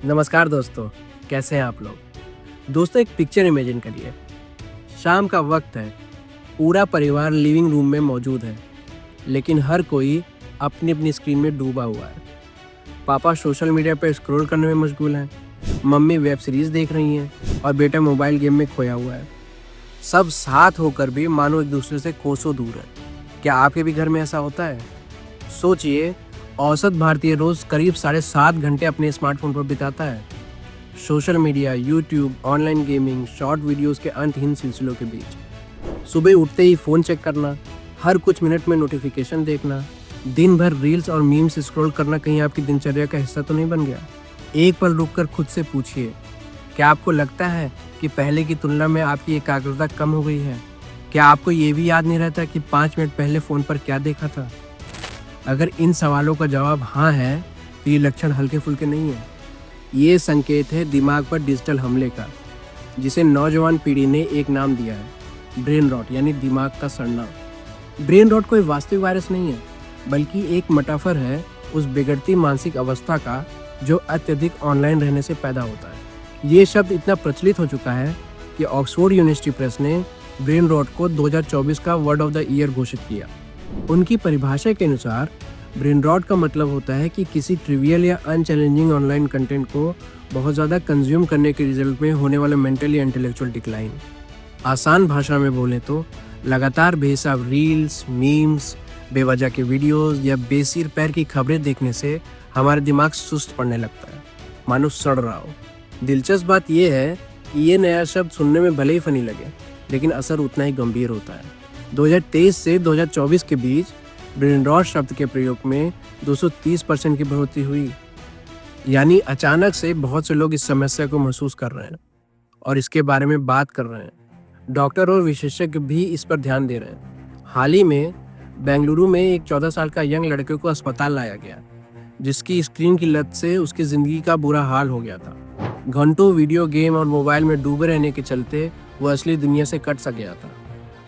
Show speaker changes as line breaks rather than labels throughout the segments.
नमस्कार दोस्तों, कैसे हैं आप लोग? दोस्तों एक पिक्चर इमेजिन करिए। शाम का वक्त है, पूरा परिवार लिविंग रूम में मौजूद है, लेकिन हर कोई अपनी-अपनी स्क्रीन में डूबा हुआ है। पापा सोशल मीडिया पर स्क्रॉल करने में मशगूल हैं, मम्मी वेब सीरीज देख रही हैं और बेटा मोबाइल गेम में खोया हुआ है। सब साथ होकर भी मानो एक दूसरे से कोसों दूर है। क्या आपके भी घर में ऐसा होता है? सोचिए, औसत भारतीय रोज करीब 7.5 घंटे अपने स्मार्टफोन पर बिताता है। Social media, YouTube, online gaming, short videos के अंतहीन सिलसिलों के बीच सुबह उठते ही फ़ोन चेक करना, हर कुछ मिनट में नोटिफिकेशन देखना, दिन भर रील्स और मीम्स स्क्रॉल करना कहीं आपकी दिनचर्या का हिस्सा तो नहीं बन गया? एक पल रुककर खुद से पूछिए, क्या आपको लगता है कि पहले की तुलना में आपकी एकाग्रता कम हो गई है? क्या आपको ये भी याद नहीं रहता कि 5 मिनट पहले फ़ोन पर क्या देखा था? अगर इन सवालों का जवाब हाँ है, तो ये लक्षण हल्के फुल्के नहीं है। ये संकेत है दिमाग पर डिजिटल हमले का, जिसे नौजवान पीढ़ी ने एक नाम दिया है, ब्रेन रॉट, यानी दिमाग का सड़ना। ब्रेन रॉट कोई वास्तविक वायरस नहीं है, बल्कि एक मेटाफर है उस बिगड़ती मानसिक अवस्था का जो अत्यधिक ऑनलाइन रहने से पैदा होता है। ये शब्द इतना प्रचलित हो चुका है कि ऑक्सफोर्ड यूनिवर्सिटी प्रेस ने ब्रेन रॉट को 2024 का वर्ड ऑफ द ईयर घोषित किया। उनकी परिभाषा के अनुसार ब्रेन रॉट का मतलब होता है कि किसी ट्रिवियल या अनचैलेंजिंग ऑनलाइन कंटेंट को बहुत ज़्यादा कंज्यूम करने के रिजल्ट में होने वाला मेंटल या इंटेलेक्चुअल डिक्लाइन। आसान भाषा में बोलें तो लगातार बेहिसाब रील्स, मीम्स, बेवजह के वीडियोस या बेसिर पैर की खबरें देखने से हमारा दिमाग सुस्त पड़ने लगता है, मानो सड़ रहा हो। दिलचस्प बात यह है कि ये नया शब्द सुनने में भले ही फनी लगे, लेकिन असर उतना ही गंभीर होता है। 2023 से 2024 के बीच ब्रेन रॉट शब्द के प्रयोग में 230% की बढ़ोतरी हुई। यानी अचानक से बहुत से लोग इस समस्या को महसूस कर रहे हैं और इसके बारे में बात कर रहे हैं। डॉक्टर और विशेषज्ञ भी इस पर ध्यान दे रहे हैं। हाल ही में बेंगलुरु में एक 14 साल का यंग लड़के को अस्पताल लाया गया, जिसकी स्क्रीन की लत से उसकी ज़िंदगी का बुरा हाल हो गया था। घंटों वीडियो गेम और मोबाइल में डूबे रहने के चलते वो असली दुनिया से कट सा गया था।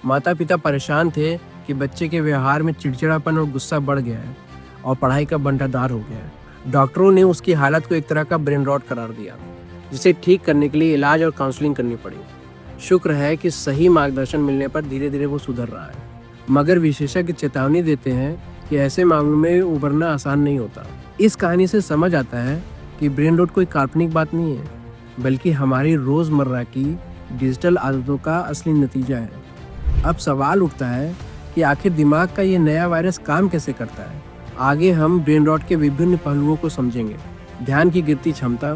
माता पिता परेशान थे कि बच्चे के व्यवहार में चिड़चिड़ापन और गुस्सा बढ़ गया है और पढ़ाई का बंटाधार हो गया है। डॉक्टरों ने उसकी हालत को एक तरह का ब्रेन रॉट करार दिया, जिसे ठीक करने के लिए इलाज और काउंसलिंग करनी पड़ी। शुक्र है कि सही मार्गदर्शन मिलने पर धीरे धीरे वो सुधर रहा है, मगर विशेषज्ञ चेतावनी देते हैं कि ऐसे मामलों में उबरना आसान नहीं होता। इस कहानी से समझ आता है कि ब्रेन रॉट कोई काल्पनिक बात नहीं है, बल्कि हमारी रोज़मर्रा की डिजिटल आदतों का असली नतीजा है। अब सवाल उठता है कि आखिर दिमाग का ये नया वायरस काम कैसे करता है। आगे हम ब्रेन रॉट के विभिन्न पहलुओं को समझेंगे। ध्यान की गिरती क्षमता,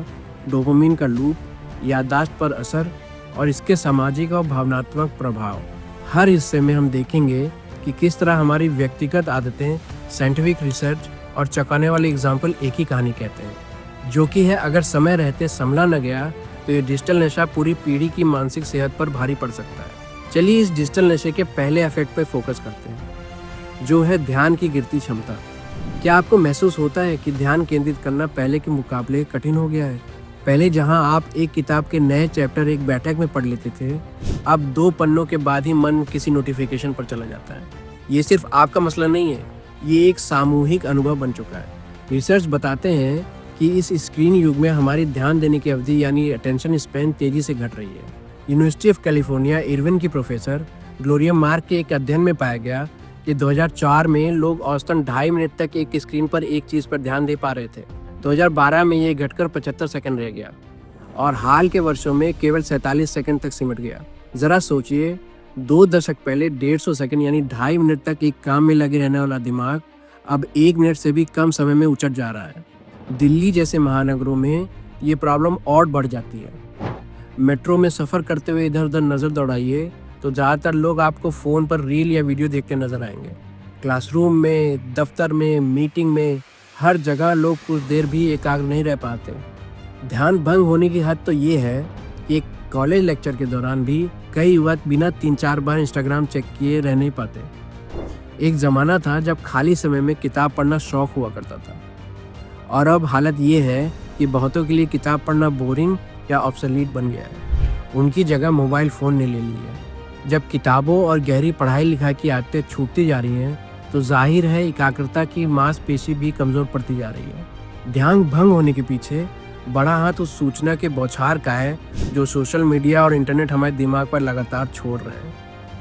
डोपामिन का लूप, याददाश्त पर असर और इसके सामाजिक और भावनात्मक प्रभाव। हर हिस्से में हम देखेंगे कि किस तरह हमारी व्यक्तिगत आदतें, साइंटिफिक रिसर्च और चौंकाने वाले एग्जाम्पल एक ही कहानी कहते हैं, जो कि है अगर समय रहते संभला न गया तो ये डिजिटल नशा पूरी पीढ़ी की मानसिक सेहत पर भारी पड़ सकता है। चलिए इस डिजिटल नशे के पहले इफेक्ट पर फोकस करते हैं, जो है ध्यान की गिरती क्षमता। क्या आपको महसूस होता है कि ध्यान केंद्रित करना पहले के मुकाबले कठिन हो गया है? पहले जहां आप एक किताब के नए चैप्टर एक बैठक में पढ़ लेते थे, अब 2 पन्नों के बाद ही मन किसी नोटिफिकेशन पर चला जाता है। ये सिर्फ आपका मसला नहीं है, ये एक सामूहिक अनुभव बन चुका है। रिसर्च बताते हैं कि इस स्क्रीन युग में हमारी ध्यान देने की अवधि यानी अटेंशन स्पैन तेजी से घट रही है। यूनिवर्सिटी ऑफ कैलिफोर्निया इरविन की प्रोफेसर ग्लोरिया मार्क के एक अध्ययन में पाया गया कि 2004 में लोग औसतन 2.5 मिनट तक एक स्क्रीन पर एक चीज़ पर ध्यान दे पा रहे थे। 2012 में ये घटकर 75 सेकंड रह गया और हाल के वर्षों में केवल 47 सेकंड तक सिमट गया। ज़रा सोचिए, 2 दशक पहले 150 सेकंड यानी 2.5 मिनट तक एक काम में लगे रहने वाला दिमाग अब 1 मिनट से भी कम समय में उचट जा रहा है। दिल्ली जैसे महानगरों में ये प्रॉब्लम और बढ़ जाती है। मेट्रो में सफ़र करते हुए इधर उधर नज़र दौड़ाइए तो ज़्यादातर लोग आपको फ़ोन पर रील या वीडियो देखते नज़र आएंगे। क्लासरूम में, दफ्तर में, मीटिंग में, हर जगह लोग कुछ देर भी एकाग्र नहीं रह पाते। ध्यान भंग होने की हद तो ये है कि एक कॉलेज लेक्चर के दौरान भी कई युवा बिना 3-4 बार इंस्टाग्राम चेक किए रह नहीं पाते। एक ज़माना था जब खाली समय में किताब पढ़ना शौक हुआ करता था, और अब हालत ये है कि बहुतों के लिए किताब पढ़ना बोरिंग या ऑब्सोलीट बन गया है। उनकी जगह मोबाइल फ़ोन ने ले ली है। जब किताबों और गहरी पढ़ाई लिखाई की आदतें छूटती जा रही हैं, तो जाहिर है एकाग्रता की मांसपेशी भी कमज़ोर पड़ती जा रही है। ध्यान भंग होने के पीछे बड़ा हाथ उस सूचना के बौछार का है जो सोशल मीडिया और इंटरनेट हमारे दिमाग पर लगातार छोड़ रहे हैं।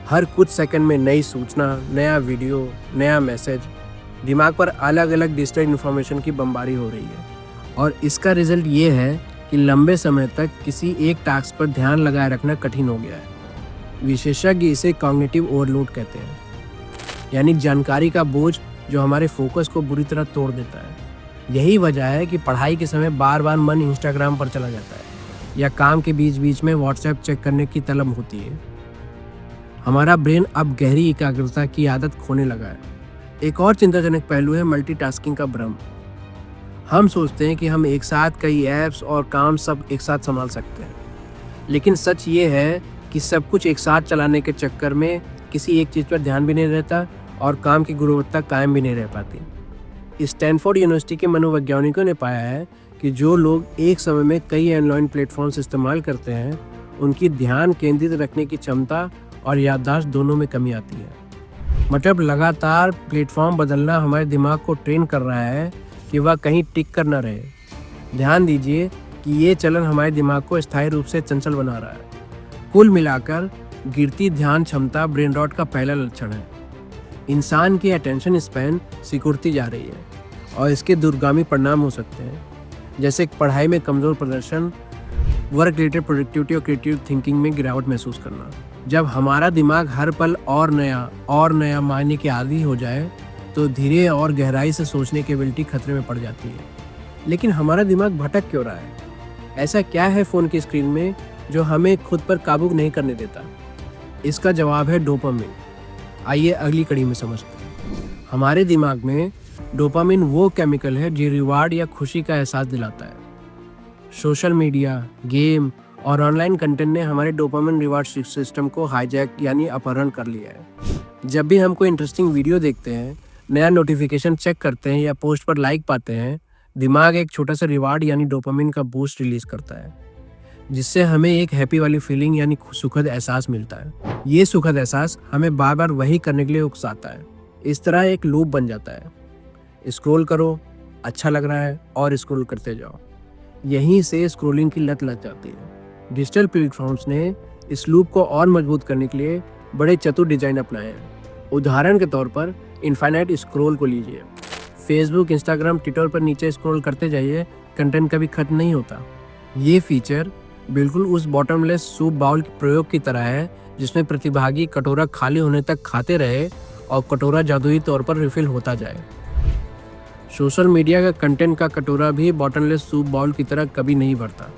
हर कुछ सेकंड में नई सूचना, नया वीडियो, नया मैसेज, दिमाग पर अलग अलग डिजिटल इन्फॉर्मेशन की बमबारी हो रही है। और इसका रिजल्ट ये है कि लंबे समय तक किसी एक टास्क पर ध्यान लगाए रखना कठिन हो गया है। विशेषज्ञ इसे कॉग्निटिव ओवरलोड कहते हैं, यानी जानकारी का बोझ जो हमारे फोकस को बुरी तरह तोड़ देता है। यही वजह है कि पढ़ाई के समय बार बार मन इंस्टाग्राम पर चला जाता है या काम के बीच बीच में व्हाट्सएप चेक करने की तलब होती है। हमारा ब्रेन अब गहरी एकाग्रता की आदत खोने लगा है। एक और चिंताजनक पहलू है मल्टीटास्किंग का भ्रम। हम सोचते हैं कि हम एक साथ कई ऐप्स और काम सब एक साथ संभाल सकते हैं, लेकिन सच ये है कि सब कुछ एक साथ चलाने के चक्कर में किसी एक चीज़ पर ध्यान भी नहीं रहता और काम की गुणवत्ता कायम भी नहीं रह पाती। स्टैनफोर्ड यूनिवर्सिटी के मनोवैज्ञानिकों ने पाया है कि जो लोग एक समय में कई ऑनलाइन प्लेटफॉर्म्स इस्तेमाल करते हैं, उनकी ध्यान केंद्रित रखने की क्षमता और याददाश्त दोनों में कमी आती है। मतलब लगातार प्लेटफॉर्म बदलना हमारे दिमाग को ट्रेन कर रहा है कि वह कहीं टिक कर न रहे। ध्यान दीजिए कि ये चलन हमारे दिमाग को स्थायी रूप से चंचल बना रहा है। कुल मिलाकर गिरती ध्यान क्षमता ब्रेन रॉट का पहला लक्षण है। इंसान की अटेंशन स्पैन सिकुड़ती जा रही है और इसके दूरगामी परिणाम हो सकते हैं, जैसे पढ़ाई में कमज़ोर प्रदर्शन, वर्क रिलेटेड प्रोडक्टिविटी और क्रिएटिव थिंकिंग में गिरावट महसूस करना। जब हमारा दिमाग हर पल और नया मानने के आदी हो जाए तो धीरे और गहराई से सोचने की एबिलिटी खतरे में पड़ जाती है। लेकिन हमारा दिमाग भटक क्यों रहा है? ऐसा क्या है फ़ोन की स्क्रीन में जो हमें खुद पर काबू नहीं करने देता? इसका जवाब है डोपामिन। आइए अगली कड़ी में समझते हैं। हमारे दिमाग में डोपामिन वो केमिकल है जो रिवार्ड या खुशी का एहसास दिलाता है। सोशल मीडिया, गेम और ऑनलाइन कंटेंट ने हमारे डोपामिन रिवार्ड सिस्टम को हाईजैक यानी अपहरण कर लिया है। जब भी हम कोई इंटरेस्टिंग वीडियो देखते हैं, नया नोटिफिकेशन चेक करते हैं या पोस्ट पर लाइक पाते हैं, दिमाग एक छोटा सा रिवार्ड यानी डोपामिन का बूस्ट रिलीज करता है, जिससे हमें एक हैप्पी वाली फीलिंग यानी सुखद एहसास मिलता है। ये सुखद एहसास हमें बार बार वही करने के लिए उकसाता है। इस तरह एक लूप बन जाता है। स्क्रॉल करो, अच्छा लग रहा है और स्क्रॉल करते जाओ। यहीं से स्क्रॉलिंग की लत लग जाती है। डिजिटल प्लेटफॉर्म्स ने इस लूप को और मजबूत करने के लिए बड़े चतुर डिजाइन अपनाए हैं। उदाहरण के तौर पर इनफाइनाइट स्क्रॉल को लीजिए। फेसबुक, इंस्टाग्राम, ट्विटर पर नीचे स्क्रॉल करते जाइए, कंटेंट कभी खत्म नहीं होता। ये फीचर बिल्कुल उस बॉटमलेस सूप बाउल के प्रयोग की तरह है जिसमें प्रतिभागी कटोरा खाली होने तक खाते रहे और कटोरा जादुई तौर पर रिफिल होता जाए। सोशल मीडिया का कंटेंट का कटोरा भी बॉटमलेस सूप बाउल की तरह कभी नहीं भरता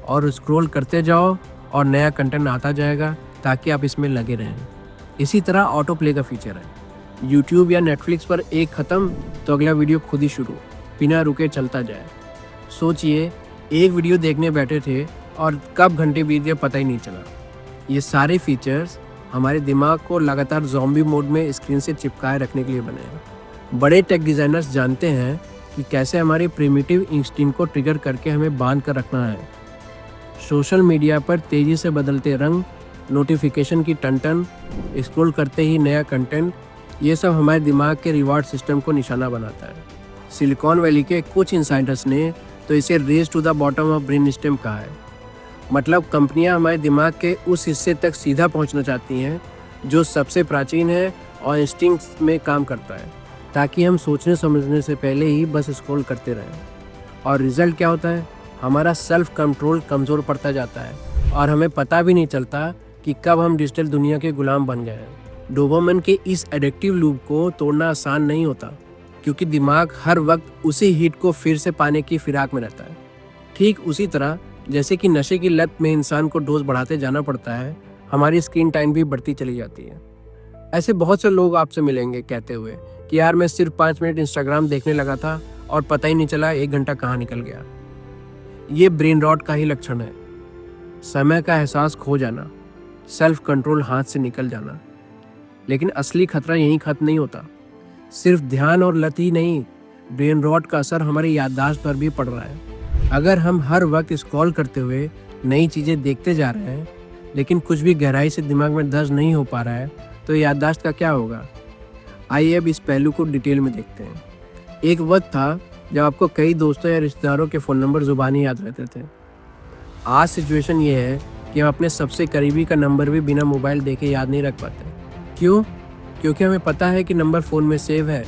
और स्क्रॉल करते जाओ और नया कंटेंट आता जाएगा ताकि आप इसमें लगे रहें। इसी तरह ऑटो प्ले का फीचर है। यूट्यूब या नेटफ्लिक्स पर एक ख़त्म तो अगला वीडियो खुद ही शुरू, बिना रुके चलता जाए। सोचिए, एक वीडियो देखने बैठे थे और कब घंटे बीत गए पता ही नहीं चला। ये सारे फीचर्स हमारे दिमाग को लगातार ज़ॉम्बी मोड में स्क्रीन से चिपकाए रखने के लिए बने हैं। बड़े टेक डिज़ाइनर्स जानते हैं कि कैसे हमारे प्रिमिटिव इंस्टिंक्ट को ट्रिगर करके हमें बांध कर रखना है। सोशल मीडिया पर तेज़ी से बदलते रंग, नोटिफिकेशन की टन-टन, स्क्रॉल करते ही नया कंटेंट, ये सब हमारे दिमाग के रिवार्ड सिस्टम को निशाना बनाता है। सिलिकॉन वैली के कुछ इनसाइडर्स ने तो इसे race to the bottom of brain stem कहा है। मतलब कंपनियां हमारे दिमाग के उस हिस्से तक सीधा पहुंचना चाहती हैं जो सबसे प्राचीन है और इंस्टिंक्ट्स में काम करता है, ताकि हम सोचने समझने से पहले ही बस स्क्रॉल करते रहें। और रिजल्ट क्या होता है? हमारा सेल्फ कंट्रोल कमज़ोर पड़ता जाता है और हमें पता भी नहीं चलता कि कब हम डिजिटल दुनिया के गुलाम बन गए हैं। डोपामिन के इस एडिक्टिव लूप को तोड़ना आसान नहीं होता, क्योंकि दिमाग हर वक्त उसी हिट को फिर से पाने की फिराक में रहता है। ठीक उसी तरह जैसे कि नशे की लत में इंसान को डोज बढ़ाते जाना पड़ता है, हमारी स्क्रीन टाइम भी बढ़ती चली जाती है। ऐसे बहुत से लोग आपसे मिलेंगे कहते हुए कि यार मैं सिर्फ 5 मिनट इंस्टाग्राम देखने लगा था और पता ही नहीं चला 1 घंटा कहाँ निकल गया। ये ब्रेन रॉट का ही लक्षण है। समय का एहसास खो जाना, सेल्फ कंट्रोल हाथ से निकल जाना। लेकिन असली खतरा यहीं खत्म नहीं होता। सिर्फ ध्यान और लत ही नहीं, ब्रेन रॉट का असर हमारी याददाश्त पर भी पड़ रहा है। अगर हम हर वक्त स्क्रॉल करते हुए नई चीज़ें देखते जा रहे हैं लेकिन कुछ भी गहराई से दिमाग में दर्ज नहीं हो पा रहा है, तो याददाश्त का क्या होगा? आइए अब इस पहलू को डिटेल में देखते हैं। एक वक्त था जब आपको कई दोस्तों या रिश्तेदारों के फ़ोन नंबर ज़ुबानी याद रहते थे। आज सिचुएशन ये है कि हम अपने सबसे करीबी का नंबर भी बिना मोबाइल देखे याद नहीं रख पाते। क्यों? क्योंकि हमें पता है कि नंबर फ़ोन में सेव है,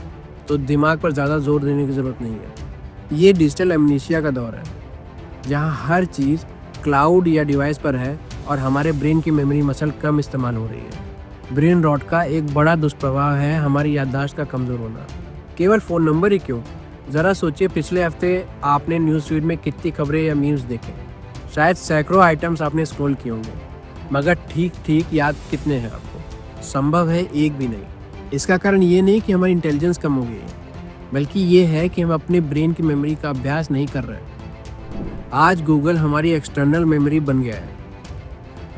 तो दिमाग पर ज़्यादा जोर देने की ज़रूरत नहीं है। ये डिजिटल एमनीशिया का दौर है, जहाँ हर चीज़ क्लाउड या डिवाइस पर है और हमारे ब्रेन की मेमोरी मसल कम इस्तेमाल हो रही है। ब्रेन रॉट का एक बड़ा दुष्प्रभाव है हमारी याददाश्त का कमज़ोर होना। केवल फ़ोन नंबर ही क्यों, ज़रा सोचिए पिछले हफ्ते आपने न्यूज़ फीड में कितनी खबरें या मीम्स देखे। शायद सैकड़ों आइटम्स आपने स्क्रॉल किए होंगे, मगर ठीक याद कितने हैं आपको? संभव है एक भी नहीं। इसका कारण ये नहीं कि हमारी इंटेलिजेंस कम हो गई है, बल्कि ये है कि हम अपने ब्रेन की मेमोरी का अभ्यास नहीं कर रहे। आज गूगल हमारी एक्सटर्नल मेमोरी बन गया है।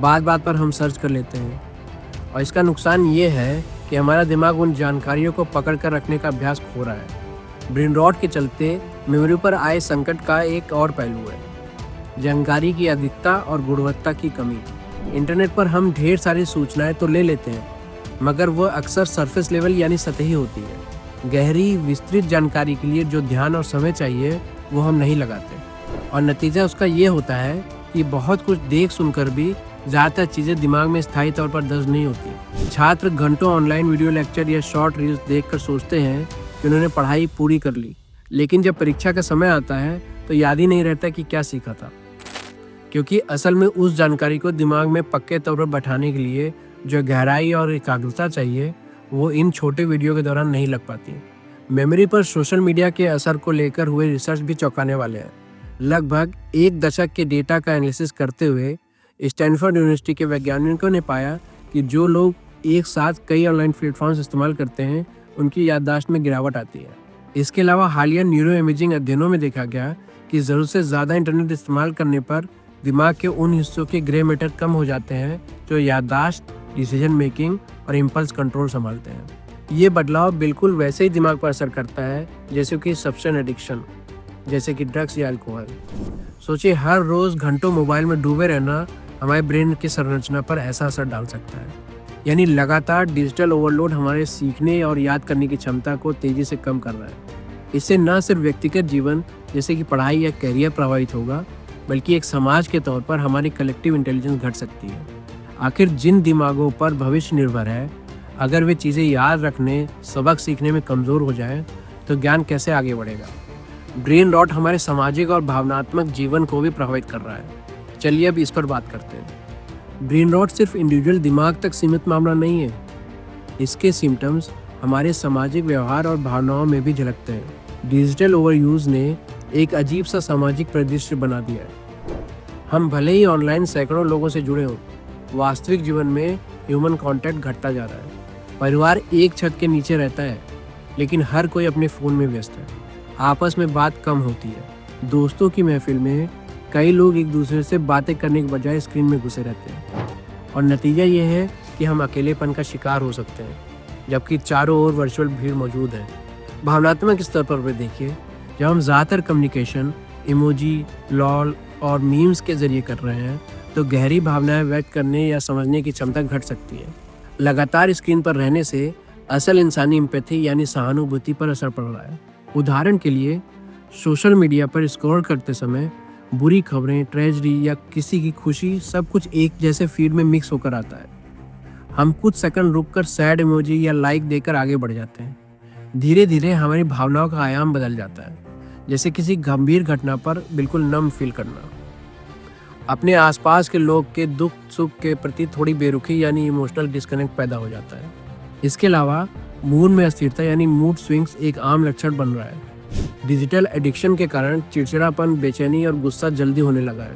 बात पर हम सर्च कर लेते हैं, और इसका नुकसान ये है कि हमारा दिमाग उन जानकारियों को पकड़ कर रखने का अभ्यास खो रहा है। ब्रेन रॉट के चलते मेमोरी पर आए संकट का एक और पहलू है जानकारी की अधिकता और गुणवत्ता की कमी। इंटरनेट पर हम ढेर सारी सूचनाएं तो ले लेते हैं, मगर वह अक्सर सरफेस लेवल यानी सतही होती है। गहरी विस्तृत जानकारी के लिए जो ध्यान और समय चाहिए वो हम नहीं लगाते, और नतीजा उसका ये होता है कि बहुत कुछ देख सुनकर भी ज़्यादातर चीज़ें दिमाग में स्थायी तौर पर दर्ज नहीं होती। छात्र घंटों ऑनलाइन वीडियो लेक्चर या शॉर्ट रील्स देखकर सोचते हैं कि उन्होंने पढ़ाई पूरी कर ली, लेकिन जब परीक्षा का समय आता है तो याद ही नहीं रहता कि क्या सीखा था, क्योंकि असल में उस जानकारी को दिमाग में पक्के तौर पर बैठाने के लिए जो गहराई और एकाग्रता चाहिए वो इन छोटे वीडियो के दौरान नहीं लग पाती। मेमोरी पर सोशल मीडिया के असर को लेकर हुए रिसर्च भी चौंकाने वाले हैं। लगभग 1 दशक के डेटा का एनालिसिस करते हुए स्टैनफोर्ड यूनिवर्सिटी के वैज्ञानिकों ने पाया कि जो लोग एक साथ कई ऑनलाइन प्लेटफॉर्म्स इस्तेमाल करते हैं उनकी याददाश्त में गिरावट आती है। इसके अलावा हालिया न्यूरो इमेजिंग अध्ययनों में देखा गया कि ज़रूरत से ज़्यादा इंटरनेट इस्तेमाल करने पर दिमाग के उन हिस्सों के ग्रे मैटर कम हो जाते हैं जो याददाश्त, डिसीजन मेकिंग और इम्पल्स कंट्रोल संभालते हैं। ये बदलाव बिल्कुल वैसे ही दिमाग पर असर करता है जैसे कि सब्सटेंस एडिक्शन, जैसे कि ड्रग्स या अल्कोहल। सोचिए, हर रोज़ घंटों मोबाइल में डूबे रहना हमारे ब्रेन की संरचना पर ऐसा असर डाल सकता है। यानी लगातार डिजिटल ओवरलोड हमारे सीखने और याद करने की क्षमता को तेज़ी से कम कर रहा है। इससे न सिर्फ व्यक्तिगत जीवन जैसे कि पढ़ाई या करियर प्रभावित होगा, बल्कि एक समाज के तौर पर हमारी कलेक्टिव इंटेलिजेंस घट सकती है। आखिर जिन दिमागों पर भविष्य निर्भर है, अगर वे चीज़ें याद रखने, सबक सीखने में कमज़ोर हो जाए तो ज्ञान कैसे आगे बढ़ेगा? ब्रेन रॉट हमारे सामाजिक और भावनात्मक जीवन को भी प्रभावित कर रहा है। चलिए अब इस पर बात करते हैं। ब्रेन रॉट सिर्फ इंडिविजुअल दिमाग तक सीमित मामला नहीं है। इसके सिम्टम्स हमारे सामाजिक व्यवहार और भावनाओं में भी झलकते हैं। डिजिटल ओवरयूज़ ने एक अजीब सा सामाजिक परिदृश्य बना दिया है। हम भले ही ऑनलाइन सैकड़ों लोगों से जुड़े हों, वास्तविक जीवन में ह्यूमन कांटेक्ट घटता जा रहा है। परिवार एक छत के नीचे रहता है, लेकिन हर कोई अपने फ़ोन में व्यस्त है। आपस में बात कम होती है। दोस्तों की महफिल में कई लोग एक दूसरे से बातें करने के बजाय स्क्रीन में घुसे रहते हैं, और नतीजा ये है कि हम अकेलेपन का शिकार हो सकते हैं, जबकि चारों ओर वर्चुअल भीड़ मौजूद है। भावनात्मक स्तर पर भी देखिए, जब हम ज़्यादातर कम्युनिकेशन इमोजी, लॉल और मीम्स के जरिए कर रहे हैं, तो गहरी भावनाएं व्यक्त करने या समझने की क्षमता घट सकती है। लगातार स्क्रीन पर रहने से असल इंसानी एम्पैथी यानी सहानुभूति पर असर पड़ रहा है। उदाहरण के लिए, सोशल मीडिया पर स्क्रॉल करते समय बुरी खबरें, ट्रेजेडी या किसी की खुशी सब कुछ एक जैसे फीड में मिक्स होकर आता है। हम कुछ सेकंड रुककर सैड इमोजी या लाइक देकर आगे बढ़ जाते हैं। धीरे धीरे हमारी भावनाओं का आयाम बदल जाता है, जैसे किसी गंभीर घटना पर बिल्कुल नम फील करना। अपने आसपास के लोग के दुख सुख के प्रति थोड़ी बेरुखी यानी इमोशनल डिस्कनेक्ट पैदा हो जाता है। इसके अलावा मूड में अस्थिरता यानी मूड स्विंग्स एक आम लक्षण बन रहा है। डिजिटल एडिक्शन के कारण चिड़चिड़ापन, बेचैनी और गुस्सा जल्दी होने लगा है,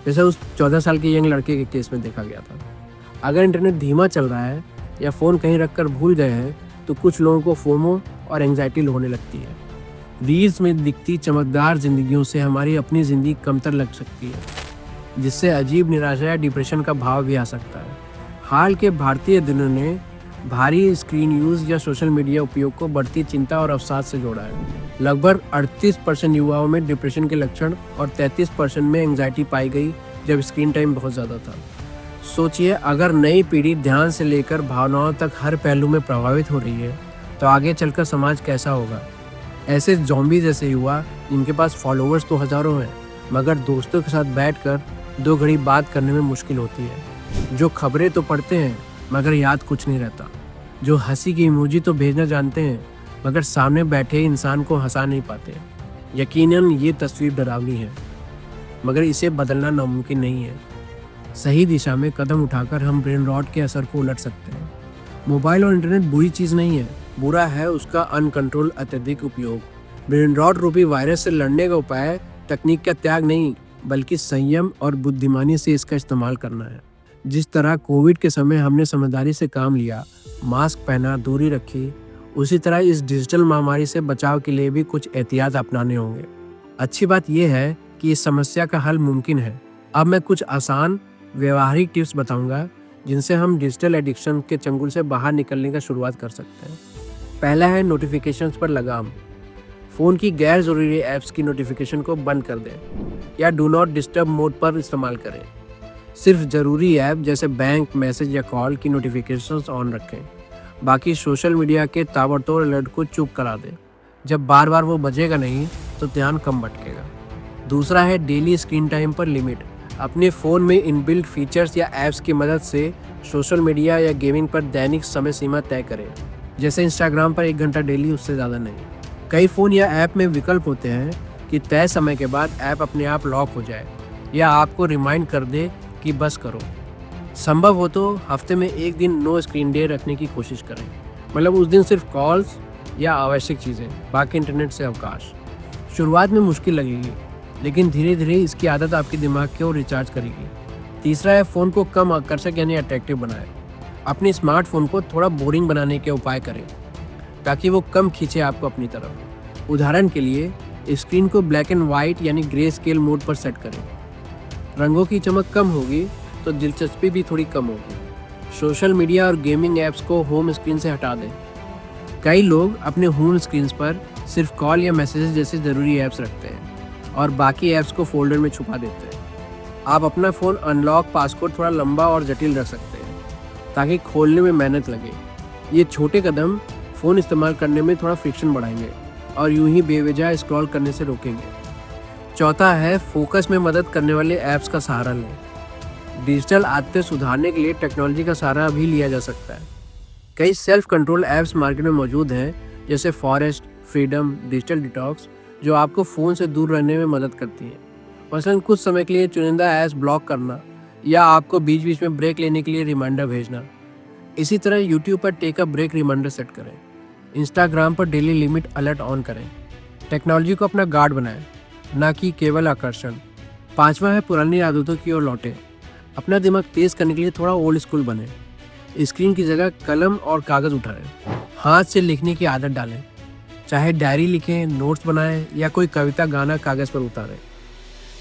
जैसे उस 14 साल के यंग लड़के के केस में देखा गया था। अगर इंटरनेट धीमा चल रहा है या फ़ोन कहीं रख कर भूल गए हैं तो कुछ लोगों को फोमो और एंग्जाइटी होने लगती है। रील्स में दिखती चमकदार जिंदगियों से हमारी अपनी ज़िंदगी कमतर लग सकती है, जिससे अजीब निराशा या डिप्रेशन का भाव भी आ सकता है। हाल के भारतीय अध्ययनों ने भारी स्क्रीन यूज़ या सोशल मीडिया उपयोग को बढ़ती चिंता और अवसाद से जोड़ा है। लगभग 38% युवाओं में डिप्रेशन के लक्षण और 33% में एंग्जाइटी पाई गई जब स्क्रीन टाइम बहुत ज़्यादा था। सोचिए, अगर नई पीढ़ी ध्यान से लेकर भावनाओं तक हर पहलू में प्रभावित हो रही है तो आगे चलकर समाज कैसा होगा। ऐसे ज़ॉम्बी जैसे युवा जिनके पास फॉलोअर्स तो हज़ारों हैं, मगर दोस्तों के साथ बैठकर 2 घड़ी बात करने में मुश्किल होती है। जो खबरें तो पढ़ते हैं मगर याद कुछ नहीं रहता। जो हंसी की इमोजी तो भेजना जानते हैं मगर सामने बैठे इंसान को हंसा नहीं पाते। यकीनन ये तस्वीर डरावनी है, मगर इसे बदलना नामुमकिन नहीं है। सही दिशा में कदम उठाकर हम ब्रेन रॉट के असर को उलट सकते हैं। मोबाइल और इंटरनेट बुरी चीज़ नहीं है, बुरा है उसका अनकंट्रोल अत्यधिक उपयोग। ब्रेन रॉट रूपी वायरस से लड़ने का उपाय तकनीक का त्याग नहीं, बल्कि संयम और बुद्धिमानी से इसका इस्तेमाल करना है। जिस तरह कोविड के समय हमने समझदारी से काम लिया, मास्क पहना, दूरी रखी, उसी तरह इस डिजिटल महामारी से बचाव के लिए भी कुछ एहतियात अपनाने होंगे। अच्छी बात यह है कि इस समस्या का हल मुमकिन है। अब मैं कुछ आसान व्यवहारिक टिप्स बताऊंगा जिनसे हम डिजिटल एडिक्शन के चंगुल से बाहर निकलने का शुरुआत कर सकते हैं। पहला है नोटिफिकेशंस पर लगाम। फ़ोन की गैर ज़रूरी ऐप्स की नोटिफिकेशन को बंद कर दें या डू नॉट डिस्टर्ब मोड पर इस्तेमाल करें। सिर्फ ज़रूरी ऐप जैसे बैंक, मैसेज या कॉल की नोटिफिकेशंस ऑन रखें। बाकी सोशल मीडिया के ताबड़तोड़ अलर्ट को चुप करा दें। जब बार बार वो बजेगा नहीं तो ध्यान कम भटकेगा। दूसरा है डेली स्क्रीन टाइम पर लिमिट। अपने फ़ोन में इनबिल्ट फीचर्स या ऐप्स की मदद से सोशल मीडिया या गेमिंग पर दैनिक समय सीमा तय करें। जैसे इंस्टाग्राम पर 1 घंटा डेली, उससे ज़्यादा नहीं। कई फ़ोन या ऐप में विकल्प होते हैं कि तय समय के बाद ऐप अपने आप लॉक हो जाए या आपको रिमाइंड कर दे कि बस करो। संभव हो तो हफ्ते में 1 दिन नो स्क्रीन डे रखने की कोशिश करें। मतलब उस दिन सिर्फ कॉल्स या आवश्यक चीज़ें, बाकी इंटरनेट से अवकाश। शुरुआत में मुश्किल लगेगी, लेकिन धीरे धीरे इसकी आदत आपके दिमाग को रिचार्ज करेगी। तीसरा है फ़ोन को कम आकर्षक यानी अट्रैक्टिव बनाएं। अपने स्मार्टफोन को थोड़ा बोरिंग बनाने के उपाय करें ताकि वो कम खींचे आपको अपनी तरफ। उदाहरण के लिए स्क्रीन को ब्लैक एंड वाइट यानी ग्रे स्केल मोड पर सेट करें। रंगों की चमक कम होगी तो दिलचस्पी भी थोड़ी कम होगी। सोशल मीडिया और गेमिंग ऐप्स को होम स्क्रीन से हटा दें। कई लोग अपने होम स्क्रीन पर सिर्फ कॉल या मैसेजेस जैसे ज़रूरी ऐप्स रखते हैं और बाकी ऐप्स को फोल्डर में छुपा देते हैं। आप अपना फ़ोन अनलॉक पासकोड थोड़ा लंबा और जटिल रख सकते हैं ताकि खोलने में मेहनत लगे। ये छोटे कदम फ़ोन इस्तेमाल करने में थोड़ा फ्रिक्शन बढ़ाएंगे और यूं ही बेवजह स्क्रॉल करने से रोकेंगे। चौथा है फोकस में मदद करने वाले ऐप्स का सहारा लें। डिजिटल आदतें सुधारने के लिए टेक्नोलॉजी का सहारा भी लिया जा सकता है। कई सेल्फ कंट्रोल ऐप्स मार्केट में मौजूद हैं जैसे फॉरेस्ट, फ्रीडम, डिजिटल डिटॉक्स, जो आपको फ़ोन से दूर रहने में मदद करती हैं। मसलन कुछ समय के लिए चुनिंदा ऐप्स ब्लॉक करना या आपको बीच बीच में ब्रेक लेने के लिए रिमाइंडर भेजना। इसी तरह यूट्यूब पर take a break reminder set करें। इंस्टाग्राम पर डेली लिमिट अलर्ट ऑन करें। टेक्नोलॉजी को अपना गार्ड बनाएं, ना कि केवल आकर्षण। पांचवा है पुरानी आदतों की ओर लौटें। अपना दिमाग तेज करने के लिए थोड़ा ओल्ड स्कूल बने। स्क्रीन की जगह कलम और कागज़ उठाएं। हाथ से लिखने की आदत डालें, चाहे डायरी लिखें, नोट्स बनाएं या कोई कविता, गाना कागज़ पर उतारें।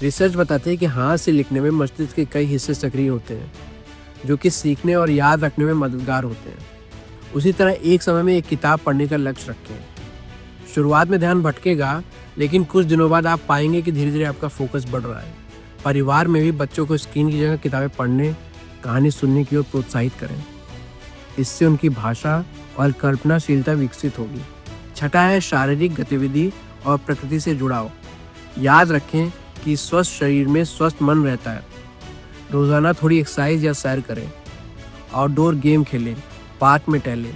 रिसर्च बताते हैं कि हाथ से लिखने में मस्तिष्क के कई हिस्से सक्रिय होते हैं जो कि सीखने और याद रखने में मददगार होते हैं। उसी तरह एक समय में एक किताब पढ़ने का लक्ष्य रखें। शुरुआत में ध्यान भटकेगा, लेकिन कुछ दिनों बाद आप पाएंगे कि धीरे धीरे आपका फोकस बढ़ रहा है। परिवार में भी बच्चों को स्क्रीन की जगह किताबें पढ़ने, कहानी सुनने की ओर प्रोत्साहित करें। इससे उनकी भाषा और कल्पनाशीलता विकसित होगी। छठा है शारीरिक गतिविधि और प्रकृति से जुड़ाव। याद रखें कि स्वस्थ शरीर में स्वस्थ मन रहता है। रोज़ाना थोड़ी एक्सरसाइज या सैर करें, आउटडोर गेम खेलें, पार्क में टहलें।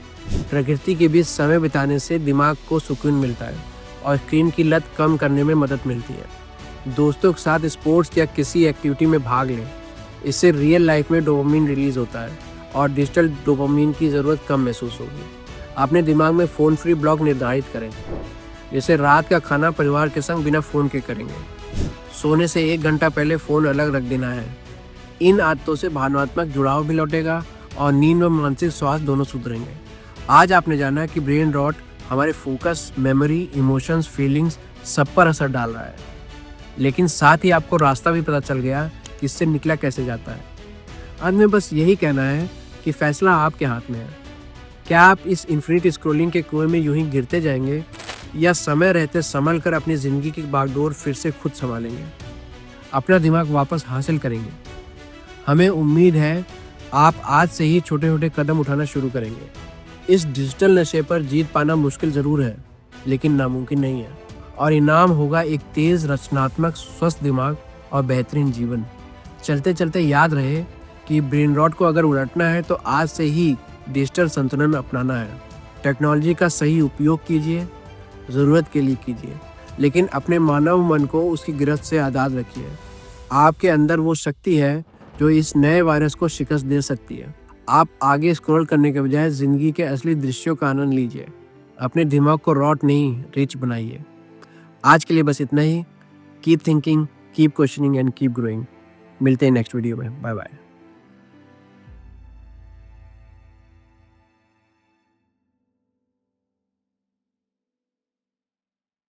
प्रकृति के बीच समय बिताने से दिमाग को सुकून मिलता है और स्क्रीन की लत कम करने में मदद मिलती है। दोस्तों के साथ स्पोर्ट्स या किसी एक्टिविटी में भाग लें। इससे रियल लाइफ में डोपामिन रिलीज होता है और डिजिटल डोपामिन की ज़रूरत कम महसूस होगी। अपने दिमाग में फ़ोन फ्री ब्लॉक निर्धारित करें, जैसे रात का खाना परिवार के संग बिना फ़ोन के करेंगे। सोने से 1 घंटा पहले फ़ोन अलग रख देना है। इन आदतों से भावनात्मक जुड़ाव भी लौटेगा और नींद व मानसिक स्वास्थ्य दोनों सुधरेंगे। आज आपने जाना कि ब्रेन रॉट हमारे फोकस, मेमोरी, इमोशंस, फीलिंग्स सब पर असर डाल रहा है, लेकिन साथ ही आपको रास्ता भी पता चल गया कि इससे निकला कैसे जाता है। अंत में बस यही कहना है कि फैसला आपके हाथ में है। क्या आप इस इन्फिनिट स्क्रॉलिंग के कुएं में यूं ही गिरते जाएंगे या समय रहते संभल कर अपनी ज़िंदगी की बागडोर फिर से खुद संभालेंगे, अपना दिमाग वापस हासिल करेंगे? हमें उम्मीद है आप आज से ही छोटे छोटे कदम उठाना शुरू करेंगे। इस डिजिटल नशे पर जीत पाना मुश्किल ज़रूर है, लेकिन नामुमकिन नहीं है। और इनाम होगा एक तेज, रचनात्मक, स्वस्थ दिमाग और बेहतरीन जीवन। चलते चलते याद रहे कि ब्रेन रॉट को अगर उलटना है तो आज से ही डिजिटल संतुलन अपनाना है। टेक्नोलॉजी का सही उपयोग कीजिए, ज़रूरत के लिए कीजिए, लेकिन अपने मानव मन को उसकी गिरफ्त से आज़ाद रखिए। आपके अंदर वो शक्ति है जो इस नए वायरस को शिकस्त दे सकती है। आप आगे स्क्रॉल करने के बजाय ज़िंदगी के असली दृश्यों का आनंद लीजिए। अपने दिमाग को रॉट नहीं, रिच बनाइए। आज के लिए बस इतना ही। Keep thinking, keep questioning and keep growing. मिलते हैं नेक्स्ट वीडियो में। Bye bye.